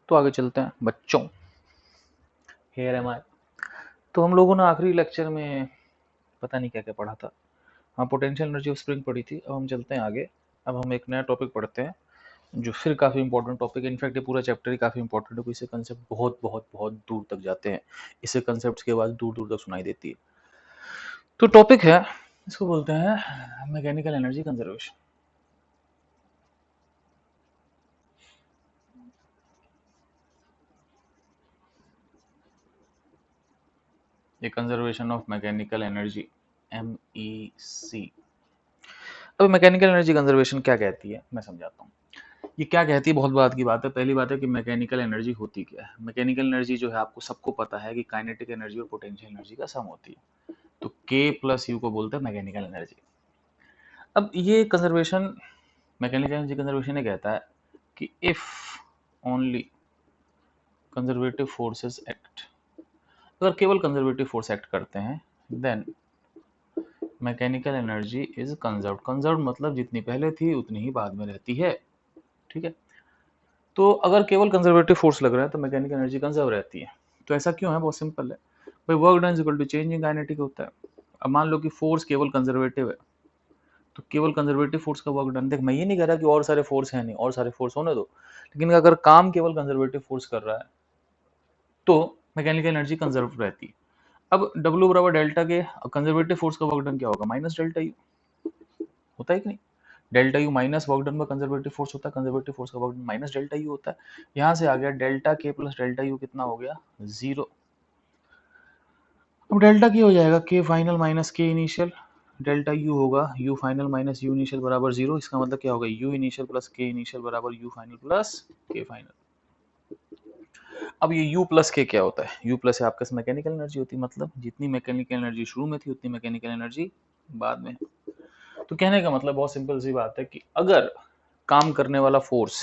तो आगे चलते हैं बच्चों। हेयर एम आई। तो हम लोगों ने आखिरी लेक्चर में पता नहीं क्या क्या पढ़ा था। हाँ, पोटेंशियल एनर्जी ऑफ स्प्रिंग पढ़ी थी। अब हम चलते हैं आगे। अब हम एक नया टॉपिक पढ़ते हैं जो फिर काफ़ी इंपॉर्टेंट टॉपिक है। इनफैक्ट ये पूरा चैप्टर ही काफ़ी इंपॉर्टेंट है। इससे कंसेप्ट बहुत बहुत बहुत दूर तक जाते हैं। इससे कंसेप्ट के बाद दूर दूर तक सुनाई देती है। तो टॉपिक है, इसको बोलते हैं मैकेनिकल एनर्जी कंजर्वेशन। ये conservation of mechanical energy, MEC। अब मैकेनिकल एनर्जी कंजर्वेशन क्या कहती है मैं समझाता हूँ। ये क्या कहती है, बहुत बात की बात है। पहली बात है कि मैकेनिकल एनर्जी होती क्या है। मैकेनिकल एनर्जी जो है आपको सबको पता है कि काइनेटिक एनर्जी और पोटेंशियल एनर्जी का सम होती है। तो K प्लस यू को बोलते हैं मैकेनिकल एनर्जी। अब ये कंजर्वेशन, मैकेनिकल एनर्जी कंजर्वेशन ये कहता है कि if only conservative forces act, अगर केवल कंजर्वेटिव फोर्स एक्ट करते हैं then mechanical energy is conserve. Conserve मतलब जितनी पहले थी उतनी ही बाद में रहती है। ठीक है। तो अगर केवल कंजर्वेटिव फोर्स लग रहा है तो मैकेनिकल एनर्जी कंजर्व रहती है। तो ऐसा क्यों है, बहुत सिंपल है भाई। Work done is equal to change in kinetic होता है। अब मान लो कि फोर्स केवल कंजर्वेटिव है, तो केवल कंजर्वेटिव फोर्स का वर्क डन, देख मैं ये नहीं कह रहा कि और सारे फोर्स है नहीं, और सारे फोर्स होने दो, लेकिन अगर काम केवल कंजर्वेटिव फोर्स कर रहा है तो मैकेनिकल एनर्जी कंजर्व रहती है। अब W बराबर डेल्टा के, कंजर्वेटिव फोर्स का वर्क डन क्या होगा, माइनस डेल्टा यू होता है कि नहीं। Delta U minus work done में कंजर्वेटिव फोर्स होता है, कंजर्वेटिव फोर्स का work done minus delta U होता है। यहां से आ गया डेल्टा के प्लस डेल्टा यू कितना हो गया, 0। अब डेल्टा के हो जाएगा के final minus K initial, delta U होगा you final minus you initial बराबर 0। इसका मतलब क्या होगा, you initial plus K initial बराबर U final plus K final. अब ये U प्लस के क्या होता है, U प्लस है आपके मैकेनिकल एनर्जी होती है। मतलब जितनी मैकेनिकल एनर्जी शुरू में थी उतनी मैकेनिकल एनर्जी बाद में। तो कहने का मतलब बहुत सिंपल सी बात है कि अगर काम करने वाला फोर्स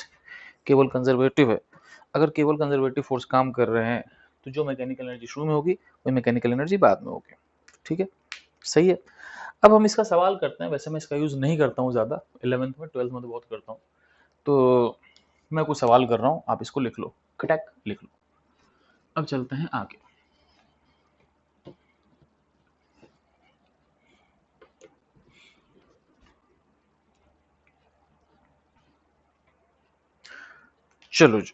केवल कंजर्वेटिव है, अगर केवल कंजर्वेटिव फोर्स काम कर रहे हैं तो जो मैकेनिकल एनर्जी शुरू में होगी वही मैकेनिकल एनर्जी बाद में होगी। ठीक है, सही है। अब हम इसका सवाल करते हैं। वैसे मैं इसका यूज नहीं करता हूँ ज्यादा, 11th में 12th में तो बहुत करता हूँ। तो मैं कुछ सवाल कर रहा हूँ, आप इसको लिख लो, खटैक लिख लो। अब चलते हैं आगे। चलो जी,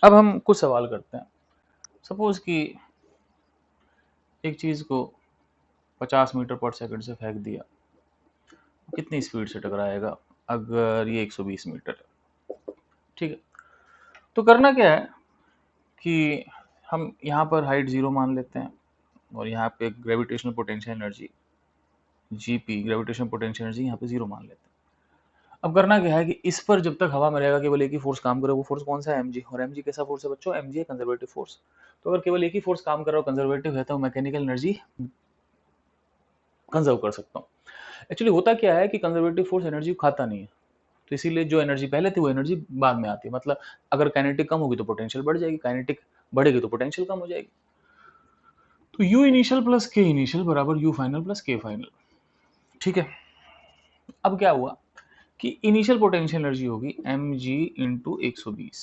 अब हम कुछ सवाल करते हैं। सपोज कि एक चीज को 50 मीटर पर सेकंड से फेंक दिया, कितनी स्पीड से टकराएगा अगर ये 120 मीटर है। ठीक है, तो करना क्या है कि हम यहाँ पर हाइट 0 मान लेते हैं और यहाँ पे gravitational potential energy GP, gravitational potential energy यहाँ पे 0 मान लेते हैं। अब करना क्या है कि इस पर जब तक हवा में रहेगा केवल एक ही फोर्स काम करे। वो फोर्स कौन सा है, mg। और mg कैसा फोर्स है बच्चों, mg है कंजर्वेटिव फोर्स। तो अगर केवल एक ही फोर्स काम कर रहा हो, कंजर्वेटिव है, तो मैकेनिकल एनर्जी कंजर्व कर सकता हूँ। एक्चुअली होता क्या है कि कंजर्वेटिव फोर्स एनर्जी खाता नहीं है, तो इसीलिए जो एनर्जी पहले थी वो एनर्जी बाद में आती है। मतलब अगर काइनेटिक कम होगी तो पोटेंशियल बढ़ जाएगी, काइनेटिक बढ़ेगी तो पोटेंशियल कम हो जाएगी। तो U initial plus K initial बराबर U final plus K final. ठीक है, अब क्या हुआ कि इनिशियल पोटेंशियल एनर्जी होगी mg into 120,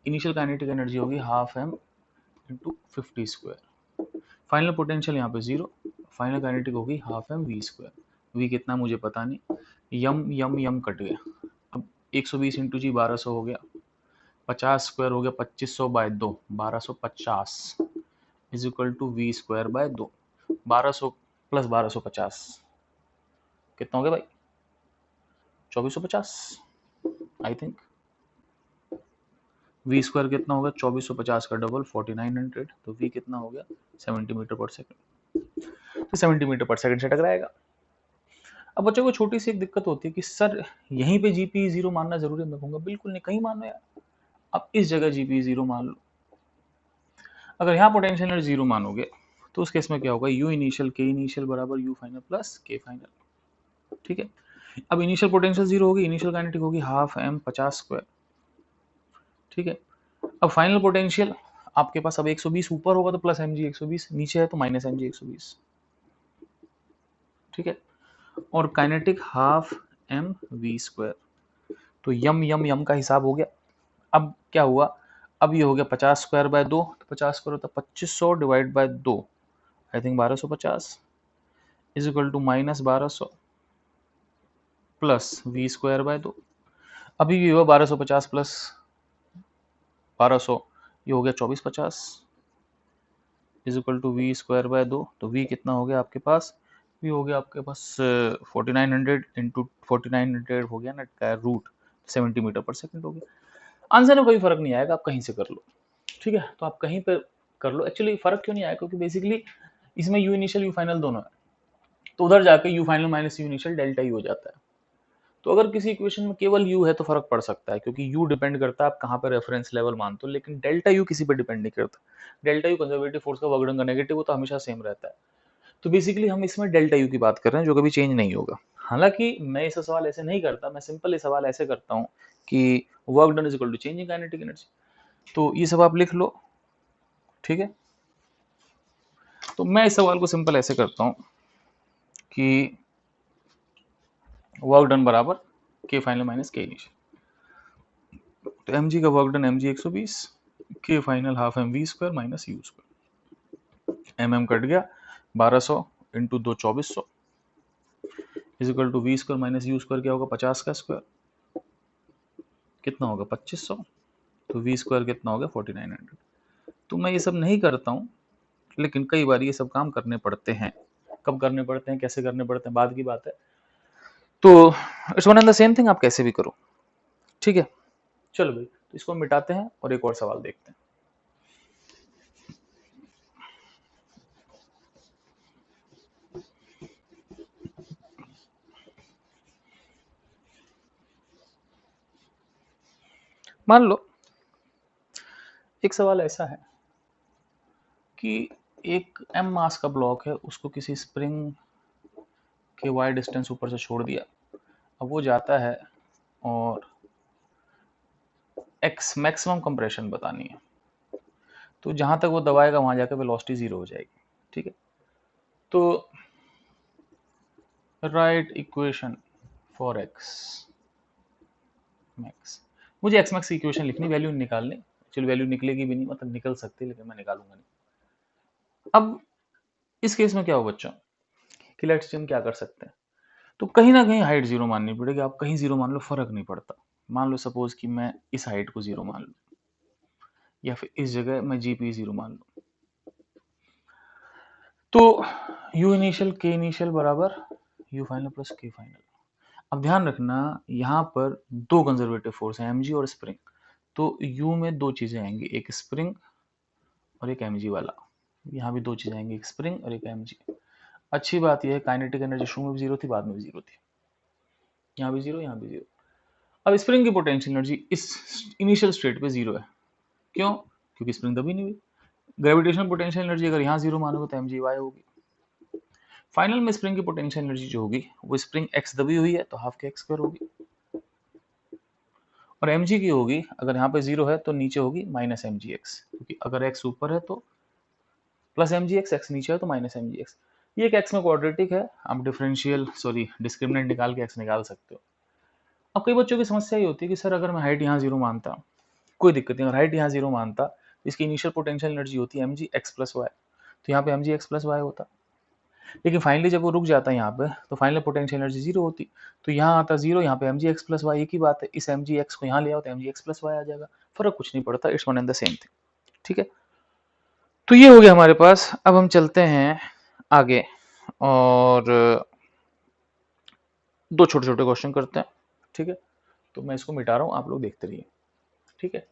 initial kinetic energy होगी half m into 50 square, final potential यहाँ पे 0, फाइनल काइनेटिक होगी half m v square. v कितना मुझे पता नहीं, यम यम यम कट गया। अब 120 इंटू जी 1200 हो गया, 50 स्क्वायर हो गया 2500 by 2, 1250 is equal to V square by 2। 1200 plus 1250 कितना हो गया भाई, 2450 आई थिंक। वी स्क्वायर कितना होगा, 2450 का डबल 4900, तो वी कितना हो गया 70 मीटर पर सेकंड। तो 70 मीटर पर सेकंड से टकराएगा। अब बच्चों को छोटी सी एक दिक्कत होती है कि सर यहीं पे जीपी 0 मानना जरूरी है। मैं कहूंगा बिल्कुल नहीं, कहीं मानो यार, आप इस जगह जीपी 0 मान लो। अगर यहाँ पोटेंशियल एनर्जी 0 मानोगे तो उस केस में क्या होगा, यू इनिशियल के इनिशियल बराबर U final plus K final. ठीक है, अब इनिशियल पोटेंशियल 0 होगी, इनिशियल काइनेटिक होगी हाफ m 50 स्क्वायर। ठीक है, अब फाइनल पोटेंशियल आपके पास अब 120 ऊपर होगा तो प्लस mg 120, नीचे है तो माइनस mg 120। ठीक है, और kinetic half m v square. तो यम यम यम का हिसाब हो गया। अब क्या हुआ, अब ये हो गया 50 स्क्वायर बाय 2, तो 50 स्क्वायर होता है 2500 divide by 2, I think 1250 is equal to minus 1200 plus V square by 2। अभी भी हुआ 1250 प्लस 1200, ये हो गया 2450 is equal to V square by 2। तो वी कितना हो गया आपके पास, वी हो गया आपके पास 4900 इंटू 4900 हो गया ना का रूट 70 मीटर पर सेकंड हो गया। आंसर में कोई फर्क नहीं आएगा, आप कहीं से कर लो, ठीक है। तो आप कहीं पे कर लो। एक्चुअली फर्क क्यों नहीं आया, क्योंकि बेसिकली इसमें यू इनिशियल यू फाइनल दोनों है, तो उधर जाके you final minus you initial delta U हो जाता है। तो अगर किसी इक्वेशन में केवल यू है तो फर्क पड़ सकता है, क्योंकि यू डिपेंड करता है आप कहाँ पर रेफरेंस लेवल मानते हो, लेकिन डेल्टा यू किसी पर डिपेंड नहीं करता। डेल्टा यू कंजर्वेटिव फोर्स का वर्क डन का नेगेटिव, वो तो हमेशा सेम रहता है। तो बेसिकली हम इसमें डेल्टा यू की बात कर रहे हैं, जो कभी चेंज नहीं होगा। हालांकि मैं इस सवाल ऐसे नहीं करता, मैं सिंपल ये सवाल ऐसे करता हूँ कि work done is equal to change in kinetic energy. तो ये सब आप लिख लो, ठीक है। तो मैं इस सवाल को सिंपल ऐसे करता हूँ कि वर्क डन बराबर K final minus K initial. तो एम जी का work done M G 120, K final half M V square minus U square, M कट गया 1200 into 2 2400 is equal to V square minus U square क्या होगा 50 का square कितना होगा 2500, तो वी स्क्वायर कितना हो गया 4900। तो मैं ये सब नहीं करता हूँ, लेकिन कई बार ये सब काम करने पड़ते हैं। कब करने पड़ते हैं, कैसे करने पड़ते हैं, बाद की बात है। तो it's one and the same thing, आप कैसे भी करो, ठीक है। चलो भाई, तो इसको मिटाते हैं और एक और सवाल देखते हैं। मान लो एक सवाल ऐसा है कि एक m मास का ब्लॉक है, उसको किसी स्प्रिंग के y डिस्टेंस ऊपर से छोड़ दिया। अब वो जाता है और x मैक्सिमम कंप्रेशन बतानी है, तो जहां तक वो दबाएगा वहां जाकर वेलोसिटी 0 हो जाएगी, ठीक है। तो right equation for x max, मुझे x मैक्स की इक्वेशन लिखनी, वैल्यू निकालनी। चलो वैल्यू निकलेगी भी नहीं, मतलब निकल सकती है, लेकिन मैं निकालूंगा नहीं। अब इस केस में क्या हो बच्चों, कि लेट्स हम क्या कर सकते हैं, तो कहीं ना कहीं हाइट जीरो माननी पड़ेगी। आप कहीं जीरो मान लो, फर्क नहीं पड़ता। मान लो सपोज कि मैं इस हाइट को जीरो मान लूं, या फिर इस जगह मैं जीपी जीरो मान लूं, तो यू इनिशियल के इनिशियल बराबर U final plus K final. अब ध्यान रखना, यहाँ पर दो कंजर्वेटिव फोर्स है, एमजी और स्प्रिंग। तो यू में दो चीजें आएंगी, एक स्प्रिंग और एक एमजी वाला। यहाँ भी दो चीजें आएंगी, एक स्प्रिंग और एक एमजी। अच्छी बात यह है काइनेटिक एनर्जी शुरू में भी जीरो थी, बाद में भी जीरो थी। यहाँ भी जीरो, यहाँ भी जीरो। अब स्प्रिंग की पोटेंशियल एनर्जी इस इनिशियल स्टेट पे जीरो है। क्यों? क्योंकि स्प्रिंग दबी नहीं हुई। ग्रेविटेशनल पोटेंशियल एनर्जी अगर यहाँ जीरो मानोगे तो एमजी वाई होगी। फाइनल में स्प्रिंग की पोटेंशियल एनर्जी जो होगी वो स्प्रिंग एक्स दबी हुई है तो हाफ के एक्स स्क्वायर होगी, और एमजी की होगी अगर यहाँ पे जीरो है तो नीचे होगी माइनस एम जी एक्स, क्योंकि अगर एक्स ऊपर है तो plus M G X, X नीचे है तो माइनस एम जी एक्स। ये एक एक्स में क्वाड्रेटिक है, आप डिस्क्रिमिनेंट निकाल के एक्स निकाल सकते हो। अब कई बच्चों की समस्या ये होती है कि सर अगर मैं हाइट यहाँ जीरो मानता, कोई दिक्कत नहीं, अगर हाइट यहाँ जीरो मानता, इसकी इनिशियल पोटेंशियल एनर्जी होती है M G X plus Y, तो यहाँ पे M G X plus Y होता। लेकिन फाइनली जब वो रुक जाता है यहाँ पे, तो फाइनल पोटेंशियल एनर्जी जीरो होती। तो यहाँ आता जीरो, यहाँ पे M G X plus Y, एक ही बात है, इस एम जी एक्स को यहाँ ले आओ तो M G X plus Y आ जाएगा। फर्क कुछ नहीं पड़ता, it's one and the same thing, ठीक है। तो ये हो गया हमारे पास। अब हम चलते हैं आगे और दो छोटे छोटे क्वेश्चन करते हैं, ठीक है। तो मैं इसको मिटा रहा हूँ, आप लोग देखते रहिए, ठीक है।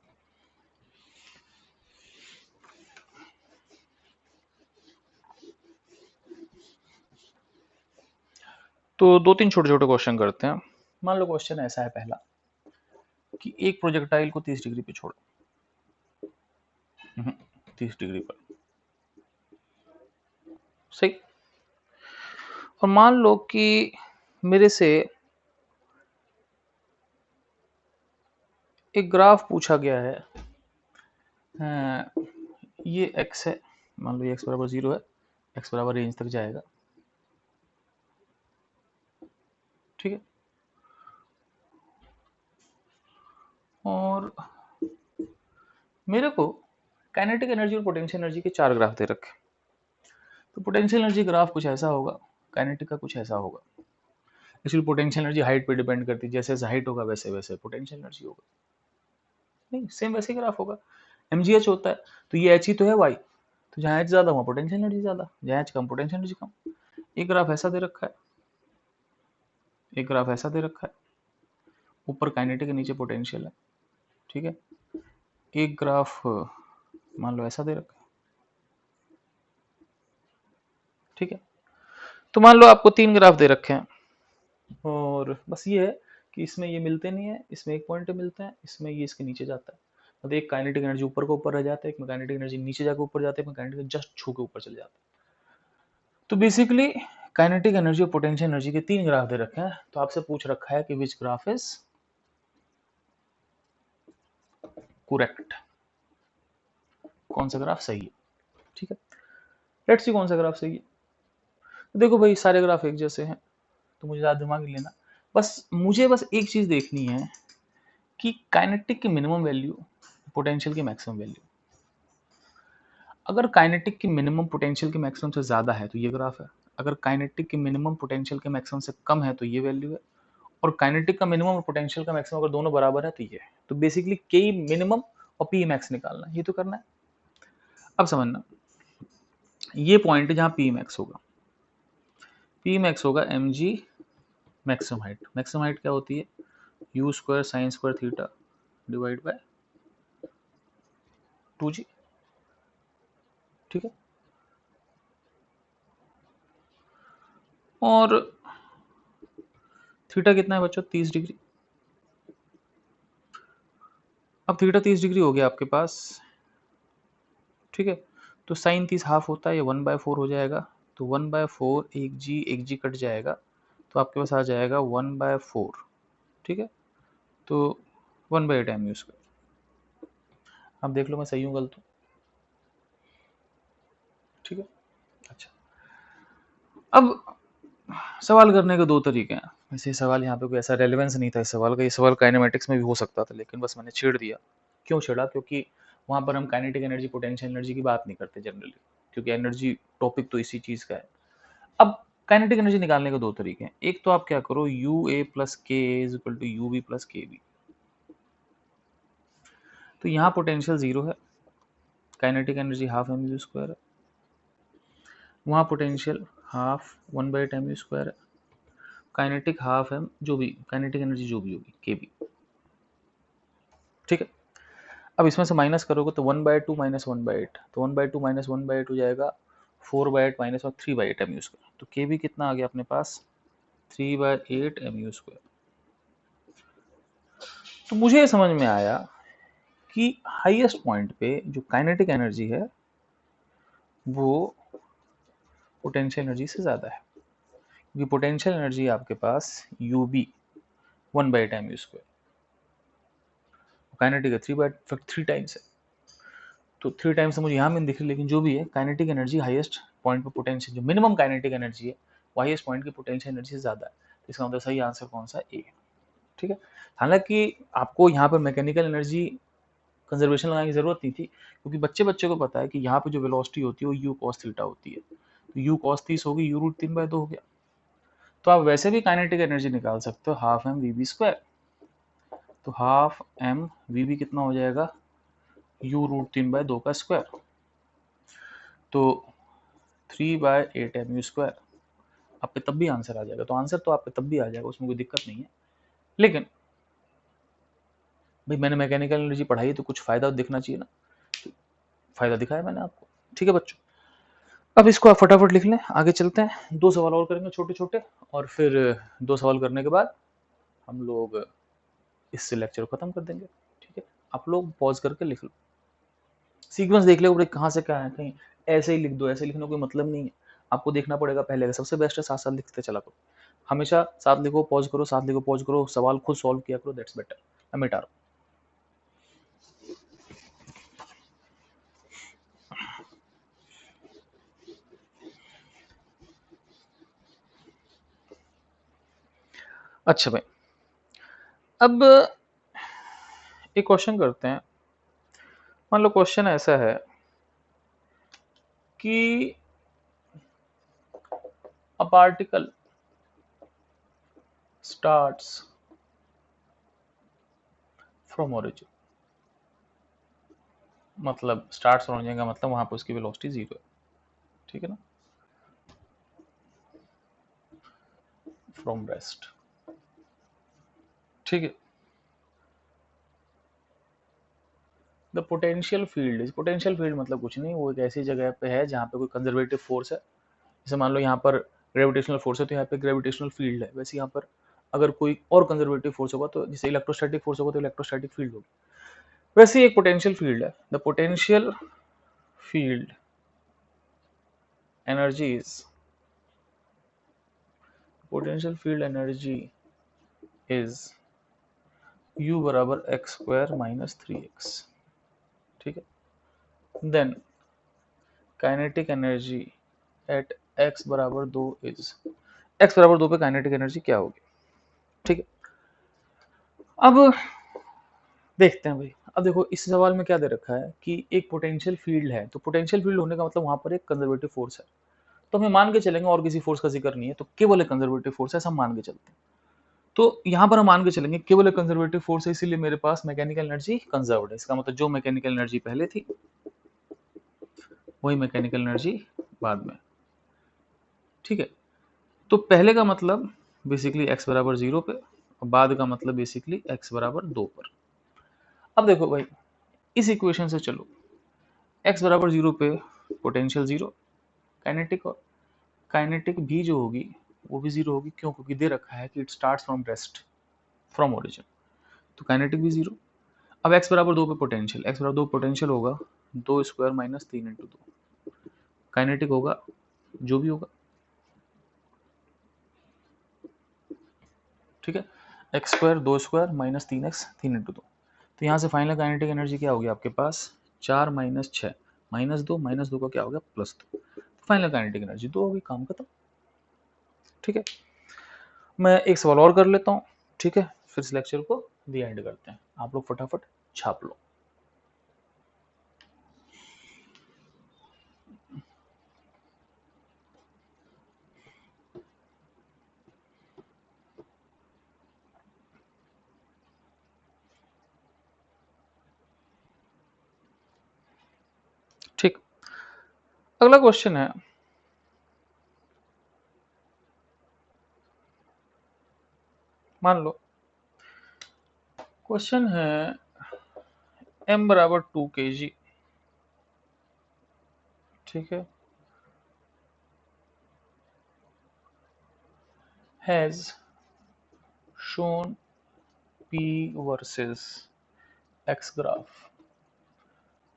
तो दो तीन छोटे छोटे क्वेश्चन करते हैं। मान लो क्वेश्चन ऐसा है पहला, कि एक प्रोजेक्टाइल को 30 डिग्री पे छोड़ो, 30 डिग्री पर, सही। और मान लो कि मेरे से एक ग्राफ पूछा गया है, ये x है, मान लो ये x बराबर 0 है, x बराबर रेंज तक जाएगा, ठीक है। और मेरे को काइनेटिक एनर्जी और पोटेंशियल एनर्जी के 4 ग्राफ दे रखे। तो पोटेंशियल एनर्जी ग्राफ कुछ ऐसा होगा, काइनेटिक का कुछ ऐसा होगा। एक्चुअली पोटेंशियल एनर्जी हाइट पे डिपेंड करती है, जैसे हाइट होगा वैसे वैसे पोटेंशियल एनर्जी होगा। नहीं, सेम वैसे ग्राफ होगा। mgh होता है तो ये h ही तो है y, तो जहाँ h ज्यादा वहाँ पोटेंशियल एनर्जी ज्यादा, जहाँ h कम पोटेंशियल एनर्जी कम। एक ग्राफ ऐसा दे रखा है, एक ग्राफ ऐसा दे रखा है, ऊपर काइनेटिक है नीचे पोटेंशियल है, ठीक है। एक ग्राफ मान लो ऐसा दे रखा है, ठीक है। तो मान लो आपको 3 ग्राफ दे रखे हैं और बस ये है कि इसमें ये मिलते नहीं है, इसमें एक पॉइंट पे मिलते हैं, इसमें ये इसके नीचे जाता है। मतलब एक काइनेटिक एनर्जी ऊपर को ऊपर रह जाता है, एक में काइनेटिक एनर्जी नीचे जाकर ऊपर जाता है, एक में काइनेटिक जस्ट छू के ऊपर चले जाता है। तो बेसिकली काइनेटिक एनर्जी और पोटेंशियल एनर्जी के 3 ग्राफ दे रखे हैं। तो आपसे पूछ रखा है कि विच ग्राफ इज करेक्ट, कौन सा ग्राफ सही है, ठीक है। लेट्स सी कौन सा ग्राफ सही है। तो देखो भाई सारे ग्राफ एक जैसे हैं, तो मुझे ज़्यादा दिमाग नहीं लेना, मुझे बस एक चीज़ देखनी है कि काइनेटिक की मिनिमम वैल्यू पोटेंशियल की मैक्सिमम वैल्यू। अगर काइनेटिक की मिनिमम पोटेंशियल के मैक्सिमम से ज़्यादा है तो ये ग्राफ है, अगर काइनेटिक की मिनिमम पोटेंशियल के मैक्सिमम से कम है तो ये वैल्यू है, और काइनेटिक का मिनिमम और पोटेंशियल का मैक्सिमम अगर दोनों बराबर है तो ये है। तो बेसिकली के मिनिमम और पी मैक्स निकालना, ये तो करना है। अब समझना, ये पॉइंट है जहाँ पी मैक्स होगा, पी मैक्स होगा M G maximum height. Maximum height क्या होती है, U square sine square theta divide by 2g, ठीक है। और थीटा कितना है बच्चों, 30 डिग्री। अब थीटा 30 डिग्री हो गया आपके पास, ठीक है। तो साइन 30 हाफ होता है, ये 1/4 हो जाएगा। तो 1/4 एक जी कट जाएगा, तो आपके पास आ जाएगा 1/4, ठीक है। तो 1/8 एम यू स्क्वायर। आप देख लो मैं सही हूँ गलत हूँ, ठीक है। अच्छा, अब सवाल करने के 2 तरीके हैं। वैसे सवाल यहाँ पे कोई ऐसा रेलेवेंस नहीं था इस सवाल का, ये सवाल काइनेमेटिक्स में भी हो सकता था, लेकिन बस मैंने छेड़ दिया। क्यों छेड़ा, क्योंकि वहाँ पर हम काइनेटिक एनर्जी पोटेंशियल एनर्जी की बात नहीं करते जनरली, क्योंकि एनर्जी टॉपिक तो इसी चीज़ का है। अब काइनेटिक एनर्जी निकालने के 2 तरीके हैं। एक तो आप क्या करो, U A plus K is equal to U B plus K B. तो यहाँ पोटेंशियल 0 है, kinetic energy half M U square है, वहाँ potential half 1/8 M U square है, काइनेटिक हाफ एम जो भी काइनेटिक एनर्जी जो भी होगी के बी, ठीक है। अब इसमें से माइनस करोगे तो 1/2 माइनस 1/8, तो 1/2 माइनस 1/8 हो जाएगा 4/8 माइनस 3/8 एम यू स्क्वायर। तो के बी कितना आ गया अपने पास, 3/8 एम यू स्क्वायर। तो मुझे ये समझ में आया कि हाईएस्ट पॉइंट पे जो काइनेटिक एनर्जी है वो पोटेंशियल एनर्जी से ज़्यादा है, क्योंकि पोटेंशियल एनर्जी आपके पास U B 1/8 M U square, kinetic है 3 टाइम्स है। तो 3 टाइम्स मुझे यहाँ में दिख रही, लेकिन जो भी है काइनेटिक एनर्जी हाईएस्ट पॉइंट पर पोटेंशियल, जो मिनिमम काइनेटिक एनर्जी है वो हाईएस्ट पॉइंट की पोटेंशियल एनर्जी से ज़्यादा है। तो इसका मतलब सही आंसर कौन सा, ए, ठीक है। हालांकि आपको यहाँ पर मैकेनिकल एनर्जी कंजर्वेशन लगाने की जरूरत नहीं थी, क्योंकि बच्चे को पता है कि यहाँ पे जो वेलोसिटी होती है वो यू कॉस थीटा होती है। तो यू कॉस 30 होगी, यू रूट 3/2 हो गया। तो आप वैसे भी काइनेटिक एनर्जी निकाल सकते हो, half M V B square. तो हाफ एम वी बी कितना हो जाएगा, यू रूट 3/2 का स्क्वायर, तो 3/8 एम यू स्क्वायर। आप पे तब भी आंसर आ जाएगा। तो आंसर तो आप पे तब भी आ जाएगा, उसमें कोई दिक्कत नहीं है। लेकिन भाई मैंने मैकेनिकल एनर्जी पढ़ाई है तो कुछ फायदा दिखना चाहिए ना, तो फायदा दिखाया मैंने आपको, ठीक है बच्चों। अब इसको आप फटाफट लिख लें, आगे चलते हैं। 2 सवाल और करेंगे छोटे छोटे, और फिर 2 सवाल करने के बाद हम लोग इस लेक्चर को खत्म कर देंगे, ठीक है। आप लोग पॉज करके लिख लो, सीक्वेंस देख लो कहाँ से क्या है, कहीं ऐसे ही लिख दो, ऐसे लिखने का कोई मतलब नहीं है। आपको देखना पड़ेगा पहले का, सबसे बेस्ट है साथ साथ लिखते चला करो, हमेशा साथ लिखो पॉज करो, साथ लिखो पॉज करो, सवाल खुद सॉल्व किया करो, दैट्स बेटर। मैं मिटा रहा हूँ। अच्छा भाई, अब एक क्वेश्चन करते हैं। मान लो क्वेश्चन ऐसा है कि a particle starts from origin, मतलब स्टार्ट्स फ्रॉम ओरिजिन का मतलब वहां पर उसकी वेलोसिटी जीरो है, ठीक है ना, फ्रॉम रेस्ट, ठीक है। The potential field, potential field मतलब कुछ नहीं, वो एक ऐसी जगह पे है जहाँ पे कोई कंजर्वेटिव फोर्स है। जैसे मान लो यहाँ पर ग्रेविटेशनल फोर्स है तो यहाँ पे ग्रेविटेशनल फील्ड है, वैसे यहाँ पर अगर कोई और कंजर्वेटिव फोर्स होगा तो जैसे इलेक्ट्रोस्टैटिक फोर्स होगा तो इलेक्ट्रोस्टैटिक फील्ड होगी, वैसे ही एक पोटेंशियल फील्ड है। The potential field energy is, potential field energy is u बराबर एक्स स्क्वायर माइनस 3x, ठीक है। Then kinetic energy at x बराबर 2 इज, x बराबर 2 पे काइनेटिक एनर्जी क्या होगी, ठीक है। अब देखते हैं भाई, अब देखो इस सवाल में क्या दे रखा है कि एक पोटेंशियल फील्ड है, तो पोटेंशियल फील्ड होने का मतलब वहां पर एक कंजर्वेटिव फोर्स है, तो हमें मान के चलेंगे और किसी फोर्स का जिक्र नहीं है, तो केवल एक कंजर्वेटिव फोर्स है, ऐसा मान के चलते हैं। तो यहां पर हम मान के चलेंगे केवल एक कंजर्वेटिव फोर्स है, इसीलिए मेरे पास मैकेनिकल एनर्जी कंजर्व्ड है। इसका मतलब जो मैकेनिकल एनर्जी पहले थी वही मैकेनिकल एनर्जी बाद में, ठीक है। तो पहले का मतलब बेसिकली x बराबर 0 पे, और बाद का मतलब बेसिकली x बराबर 2 पर। अब देखो भाई इस इक्वेशन से चलो, x बराबर 0 पे पोटेंशियल 0, काइनेटिक, और काइनेटिक भी जो होगी वो भी 0 होगी, क्यों, क्योंकि दे रखा है कि it starts from rest, from origin, तो काइनेटिक भी 0। अब x बराबर 2 पे पोटेंशियल, x बराबर 2 पोटेंशियल होगा 2 स्क्वायर माइनस 3 इंटू 2, काइनेटिक होगा जो भी होगा, ठीक है। X square 2 square minus 3x 3 into 2, तो यहाँ से फाइनल काइनेटिक एनर्जी क्या होगी आपके पास, 4 माइनस 6 माइनस दो का क्या हो गया प्लस 2, फाइनल काइनेटिक एनर्जी 2 होगी, काम खत्म, ठीक है। मैं एक सवाल और कर लेता हूँ, ठीक है, फिर इस लेक्चर को दी एंड करते हैं, आप लोग फटाफट छाप लो। ठीक, अगला क्वेश्चन है, मान लो क्वेश्चन है m बराबर 2 kg, ठीक है, has shown p versus x graph,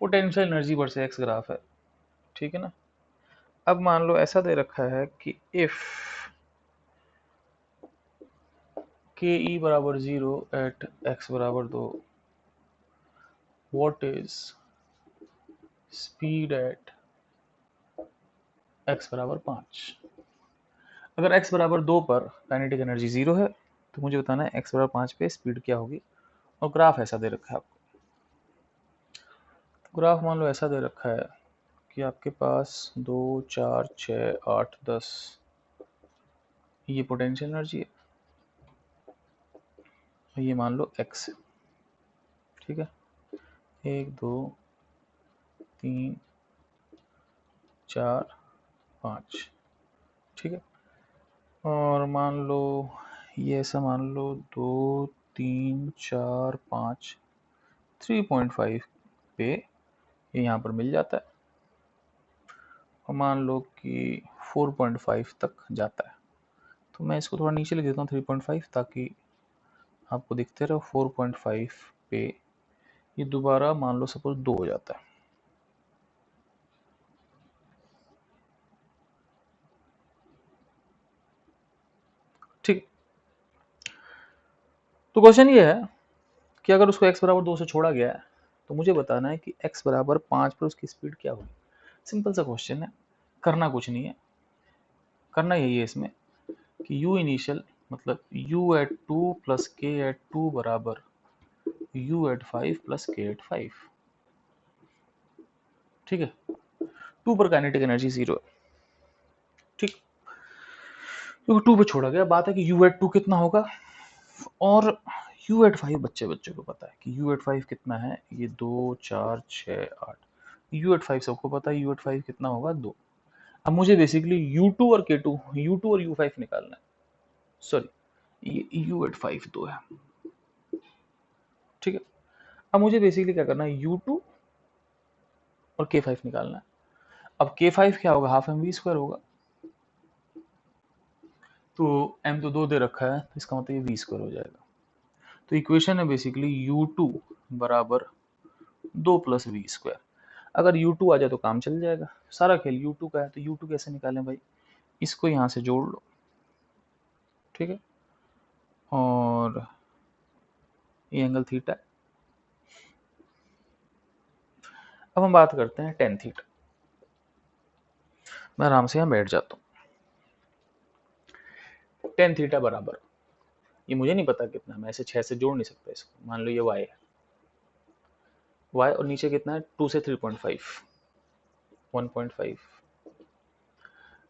potential energy versus x graph है, ठीक है ना। अब मान लो ऐसा दे रखा है कि इफ के ई बराबर 0 एट x बराबर 2, what is speed at x बराबर 5। अगर x बराबर 2 पर काइनेटिक एनर्जी 0 है तो मुझे बताना है x बराबर 5 पे स्पीड क्या होगी, और ग्राफ ऐसा दे रखा है आपको। ग्राफ मान लो ऐसा दे रखा है कि आपके पास 2 4 6 8 10, ये पोटेंशियल एनर्जी है, ये मान लो x है, ठीक है, 1 2 3 4 5, ठीक है। और मान लो ये ऐसा मान लो 2 3 4 5 3.5 पे ये यहाँ पर मिल जाता है, और मान लो कि 4.5 तक जाता है, तो मैं इसको थोड़ा नीचे लिख देता हूँ 3.5, ताकि आपको दिखते रहो 4.5 पे ये दोबारा मान लो सपोज 2 हो जाता है, ठीक। तो क्वेश्चन ये है कि अगर उसको x बराबर 2 से छोड़ा गया है तो मुझे बताना है कि x बराबर 5 पर उसकी स्पीड क्या होगी। सिंपल सा क्वेश्चन है, करना कुछ नहीं है, करना यही है इसमें कि u इनिशियल मतलब u at 2 plus k at 2 बराबर u at 5 plus k at 5, ठीक है, 2 पर काइनेटिक एनर्जी 0 है। ठीक, तो 2 पे छोड़ा गया। बात है कि u एट 2 कितना होगा, और u एट 5 बच्चों को पता है कि u एट 5 कितना है, ये 2 4 6 8, u एट 5 सबको पता है, u एट 5 कितना होगा 2। अब मुझे बेसिकली u2 और k2, u2 और u5 निकालना है। सॉरी, ये u एट 5 2 है। ठीक है, अब मुझे बेसिकली क्या करना है, u2 और k5 निकालना है। अब k5 क्या होगा, हाफ एम वी स्क्वायर होगा। तो m तो 2 दे रखा है, तो इसका मतलब ये वी स्क्वायर हो जाएगा। तो इक्वेशन है बेसिकली u2 बराबर 2 प्लस वी स्क्वायर। अगर u2 आ जाए तो काम चल जाएगा। सारा खेल u2 का है, तो u2 कैसे निकालें भाई, इसको यहाँ से जोड़ लो। ठीक है, और ये एंगल थीटा है। अब हम बात करते हैं टेन थीटा। मैं आराम से यहाँ बैठ जाता हूँ। टेन थीटा बराबर, ये मुझे नहीं पता कितना, मैं ऐसे 6 से जोड़ नहीं सकता इसको। मान लो ये y है, y और नीचे कितना है, 2 से 3.5, 1.5।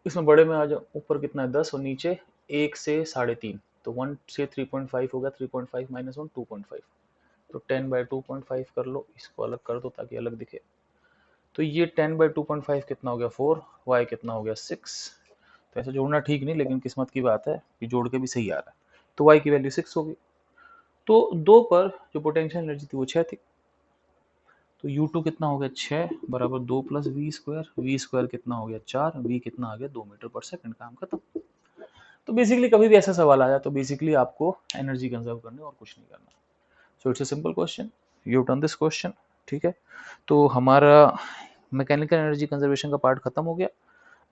इसमें बड़े में आ जाओ, ऊपर कितना है 10 और नीचे 1 से 3.5, तो 1 से 3.5 हो गया, 3.5 माइनस 1 2.5, तो 10/2.5 कर लो, इसको अलग कर दो ताकि अलग दिखे। तो ये 10/2.5 कितना हो गया 4, y कितना हो गया 6। तो ऐसे जोड़ना ठीक नहीं, लेकिन किस्मत की बात है कि जोड़ के भी सही आ रहा है। तो y की वैल्यू 6 होगी। तो 2 पर जो पोटेंशियल एनर्जी थी वो 6 थी। तो U2 कितना हो गया 6 बराबर 2 plus V square, V square कितना हो गया 4, वी कितना आ गया 2 मीटर पर सेकंड। काम खत्म। तो बेसिकली कभी भी ऐसा सवाल आया तो बेसिकली आपको एनर्जी कंजर्व करनी और कुछ नहीं करना। So it's a simple question, you done this question. ठीक है, तो हमारा मैकेनिकल एनर्जी कंजर्वेशन का पार्ट खत्म हो गया।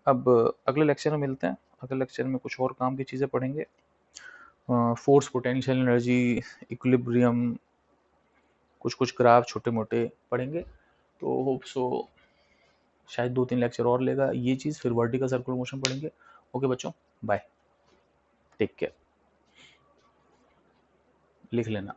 अब अगले लेक्चर में मिलते हैं। अगले लेक्चर में कुछ और काम की चीज़ें पढ़ेंगे, फोर्स, पोटेंशियल एनर्जी, इक्विलिब्रियम, कुछ कुछ ग्राफ छोटे मोटे पढ़ेंगे। तो होप सो शायद 2-3 लेक्चर और लेगा ये चीज़, फिर वर्टिकल सर्कुलर मोशन पढ़ेंगे। ओके बच्चों, बाय, टेक केयर, लिख लेना।